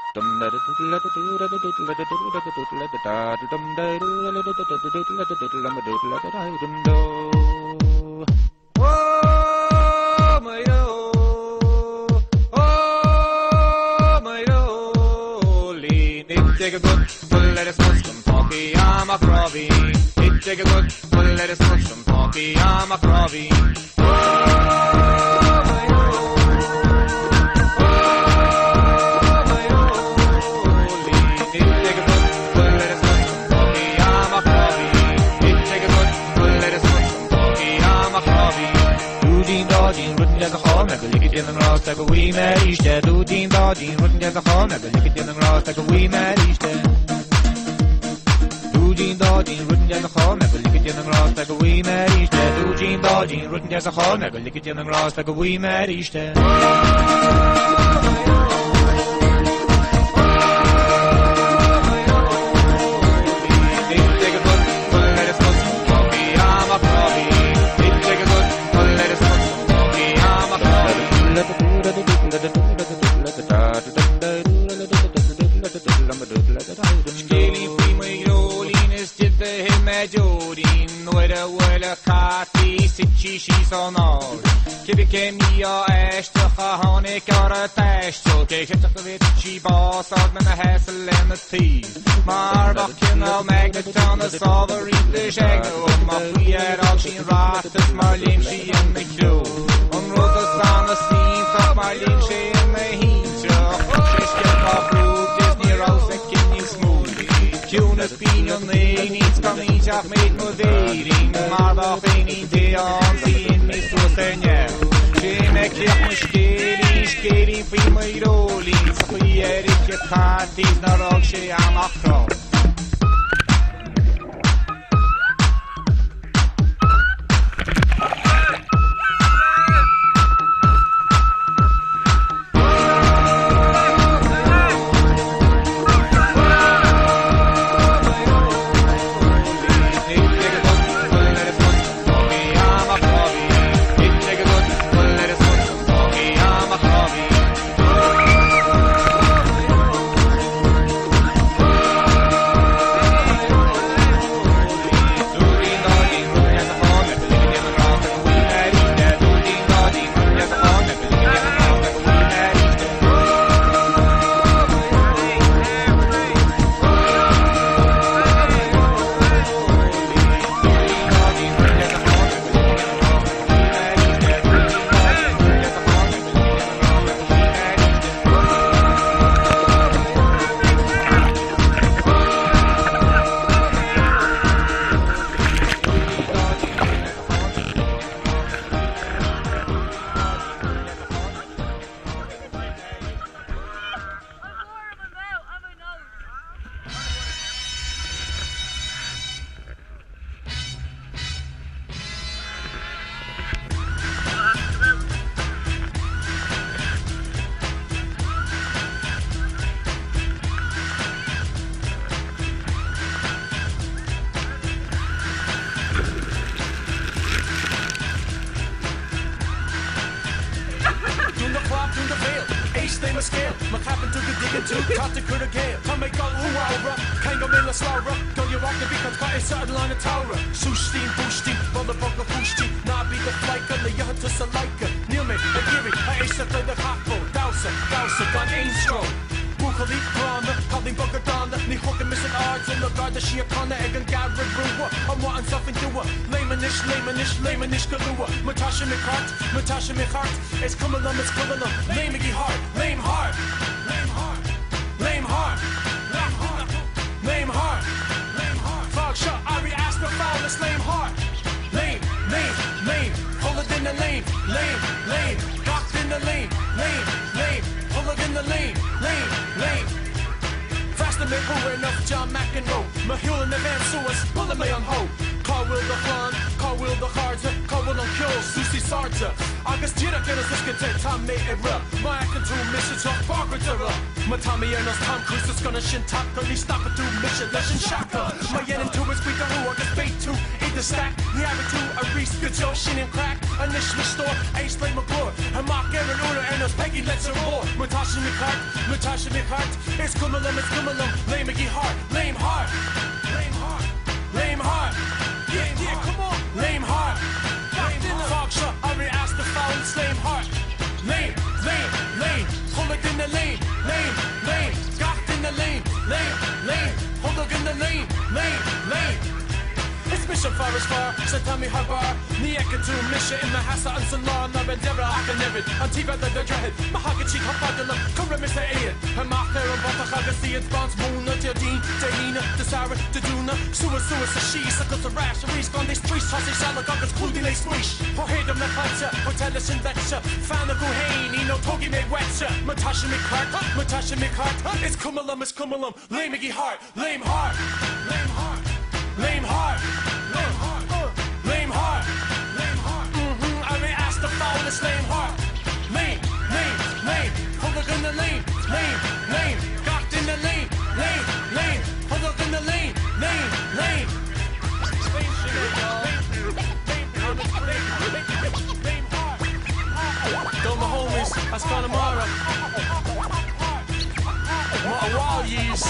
Take a good full lettuce mushroom talkie, I'm a crobby. It take a good full lettuce mushroom talkie, I'm a crobby. Like a wee merrieste, doe dien dodien, rotten get the home, like a lick it in the grass, like a wee merrieste. Doe dien dodien, rotten get the home, like a lick it in the grass, like a wee merrieste. Doe dien dodien, rotten get the home, like a lick it in the grass, like a wee merrieste. Skeli primajolin is dit de hil med jordin. Noira wala kati sitchi shi sonar. Kibike mia ashta khahane kara tashto. Kekhet qvet chi basad men hasel en ti. Maar bakken al magneton the sovereign the shagno. Ma fier al shin ratas marlim shi en the klo. On roda sana snin tak marlim shi en the hintra. Shishke pa fruit Disney rose and kidney smooth. Tune opinion needs coming up made modeling. Maar dat geen deon zien mis to senja. Shine kyak mushkeli prima rolling. Khuyeri ke parties na rock she am akro. Matasha Mikhart, it's coming on, it's coming on. Lame heart, lame heart, lame heart, lame heart, lame heart, lame heart, lame heart. Fog shot, Ari asked for foul, it's lame heart. Lame, lame, lame, pull it in the lane, lame, lame, cocked in the lane, lame, lame, pull it in the lane, lame, lame. Fast and make over enough, John McEnroe. Mahul in the van, so it's pulling me on hope. Car will the fun, car will the cards, car will on kill, Susie Sarja. August Jira can assist content, time made it rough. My acting to mission talk, Barbara. Tommy Ernos, Tom Cruise is gonna shin top gun, you stop it through mission, legend shaka. My yen and two is beat the who, I get bait two, eat the stack, the average two, a reese, good Joe, shin and crack, a niche store, ace play McClure, and Mark Aaron Una, and us Peggy, let's her roar. Matasha McCart, it's Kummalum, lame McGee Hart, lame heart, yeah, come on, lame heart, Fog shot, I re-asked the foul, it's lame heart, lame, pull it in the lane, got in the lane, hold up in the lane. It's mission far as far, so tell me how far. Nieka to mission in the Hassa and Salon, Nabendera, I can never. Antifa the dreaded, Mahagachi, Hapadala, Kuramis, Ayan, and Macher and Batahaga, see it's Bounce, Moona, Jadine, Dahina, Desara, Daduna, Sua, she, Suckles, the Rash, Reese, on these streets, Tossy, Salagagas, Cludin, they swish. For Hedam, Nahacha, Hotelis, and Vetcha, Fana Guhane, no Togi, made Wetcha, Matasha McCart, it's Kummalum, lame McGee Hart, lame heart. I may ask the foulest lame heart. Lame. Hold up in the lane. Got in the lane. Hold up in the lane. Go my homies, Aspanamara. What a wild years.